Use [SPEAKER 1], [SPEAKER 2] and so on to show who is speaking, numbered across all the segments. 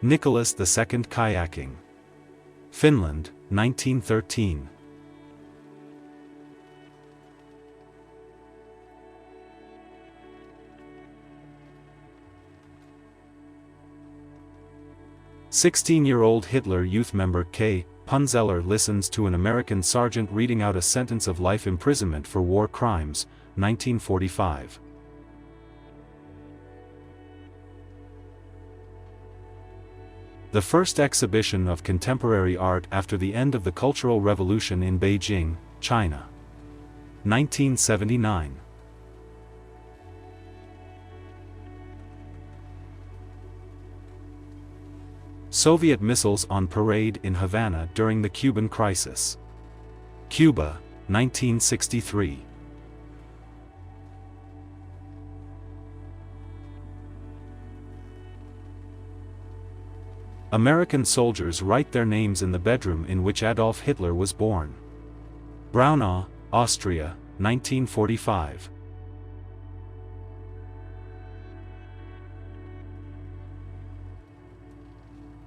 [SPEAKER 1] Nicholas II kayaking. Finland, 1913. "16-year-old Hitler Youth member K. Punzeller listens to an American sergeant reading out a sentence of life imprisonment for war crimes, 1945. The first exhibition of contemporary art after the end of the Cultural Revolution in Beijing, China. 1979. Soviet missiles on parade in Havana during the Cuban crisis. Cuba, 1963. American soldiers write their names in the bedroom in which Adolf Hitler was born. Braunau, Austria, 1945.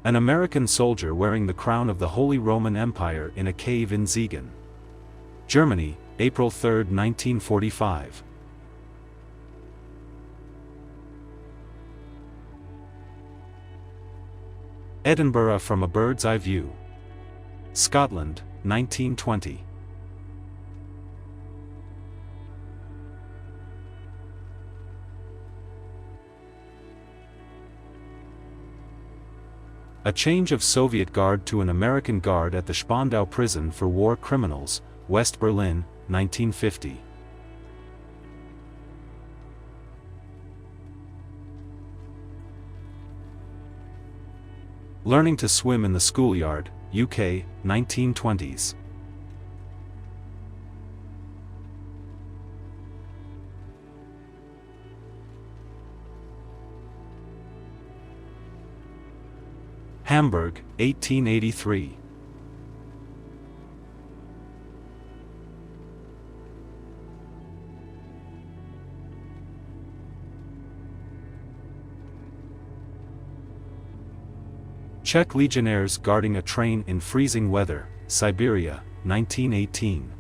[SPEAKER 1] An American soldier wearing the crown of the Holy Roman Empire in a cave in Siegen, Germany, April 3, 1945. Edinburgh from a Bird's Eye View. Scotland, 1920. A change of Soviet Guard to an American Guard at the Spandau prison for war criminals, West Berlin, 1950. Learning to swim in the schoolyard, UK, 1920s. Hamburg, 1883. Czech legionnaires guarding a train in freezing weather, Siberia, 1918.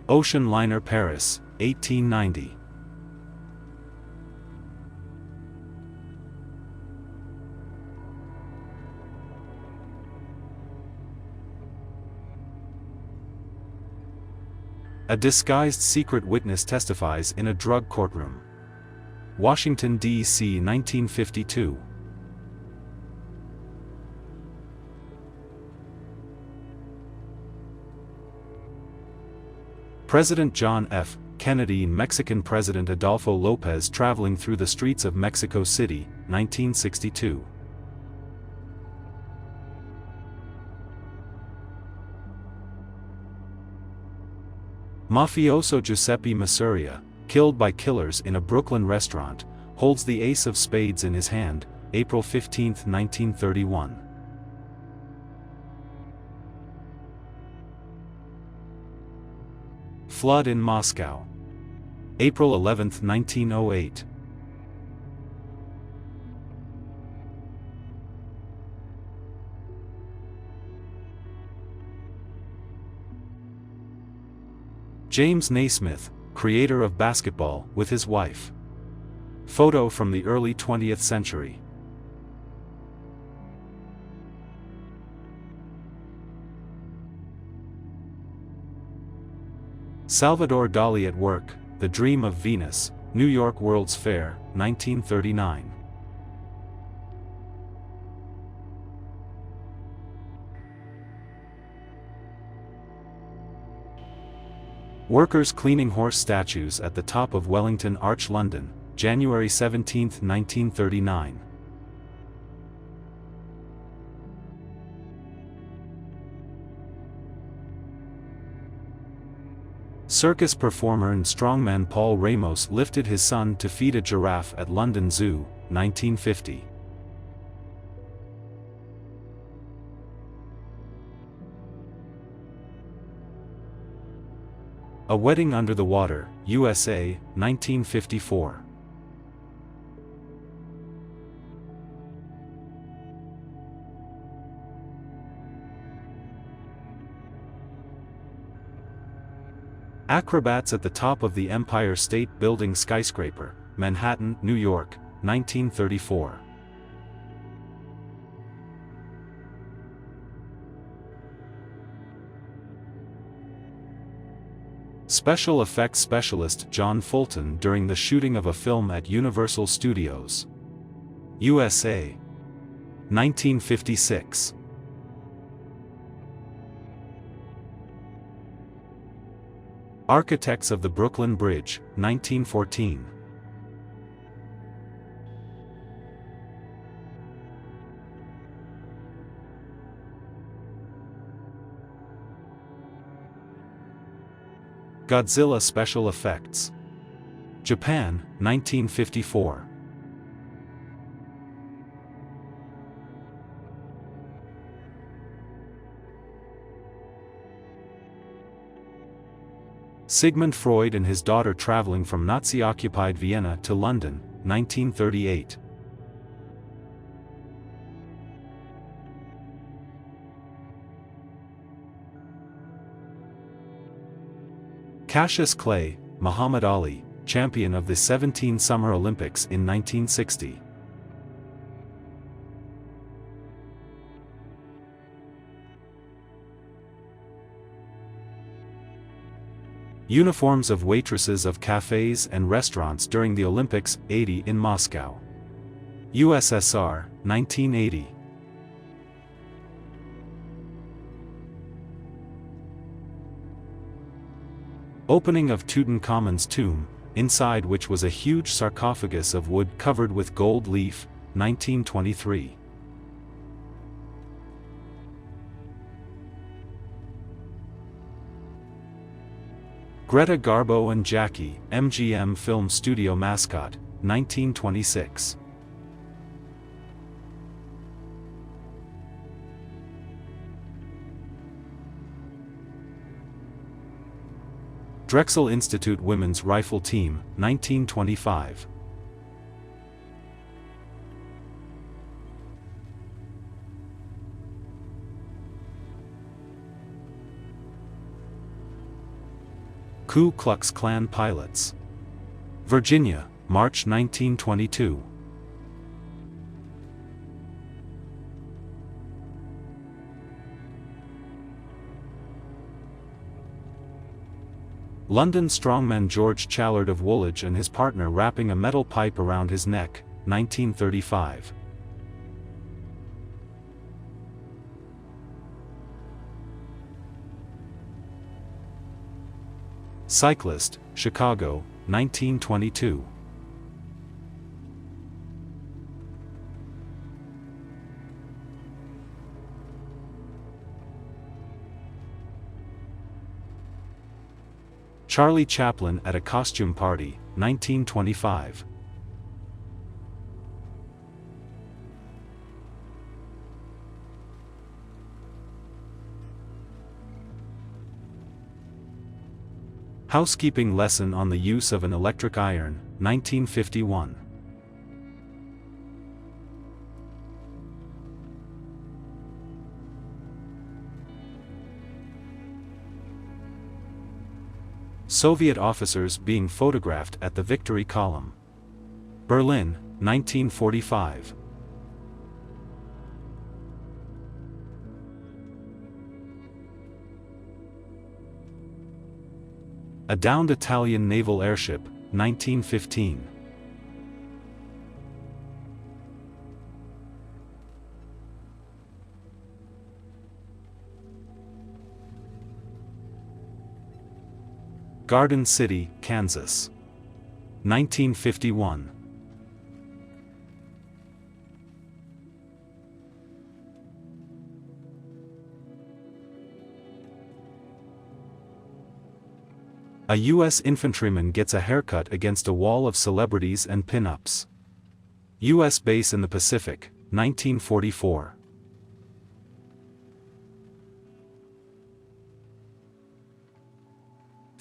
[SPEAKER 1] Ocean liner Paris, 1890. A disguised secret witness testifies in a drug courtroom. Washington, D.C., 1952. President John F. Kennedy and Mexican President Adolfo López traveling through the streets of Mexico City, 1962. Mafioso Giuseppe Masuria, killed by killers in a Brooklyn restaurant, holds the ace of spades in his hand, April 15, 1931. Flood in Moscow. April 11, 1908. James Naismith, creator of basketball, with his wife. Photo from the early 20th century. Salvador Dali at work, The Dream of Venus, New York World's Fair, 1939. Workers cleaning horse statues at the top of Wellington Arch, London, January 17, 1939. Circus performer and strongman Paul Ramos lifted his son to feed a giraffe at London Zoo, 1950. A Wedding Under the Water, USA, 1954. Acrobats at the Top of the Empire State Building Skyscraper, Manhattan, New York, 1934. Special effects specialist John Fulton during the shooting of a film at Universal Studios, USA, 1956. Architects of the Brooklyn Bridge, 1914. Godzilla special effects. Japan, 1954. Sigmund Freud and his daughter traveling from Nazi-occupied Vienna to London, 1938. Cassius Clay, Muhammad Ali, champion of the 17 Summer Olympics in 1960. Uniforms of waitresses of cafes and restaurants during the Olympics, 80 in Moscow, USSR, 1980. Opening of Tutankhamun's tomb, inside which was a huge sarcophagus of wood covered with gold leaf, 1923. Greta Garbo and Jackie, MGM Film Studio mascot, 1926. Drexel Institute Women's Rifle Team, 1925. Ku Klux Klan pilots. Virginia, March 1922. London strongman George Challard of Woolwich and his partner wrapping a metal pipe around his neck, 1935. Cyclist, Chicago, 1922. Charlie Chaplin at a costume party, 1925. Housekeeping lesson on the use of an electric iron, 1951. Soviet officers being photographed at the Victory Column. Berlin, 1945. A downed Italian naval airship, 1915. Garden City, Kansas, 1951. A U.S. infantryman gets a haircut against a wall of celebrities and pin-ups. U.S. base in the Pacific, 1944.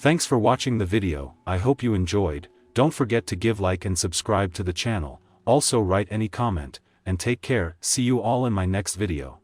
[SPEAKER 1] Thanks for watching the video. I hope you enjoyed. Don't forget to give like and subscribe to the channel. Also write any comment, and take care. See you all in my next video.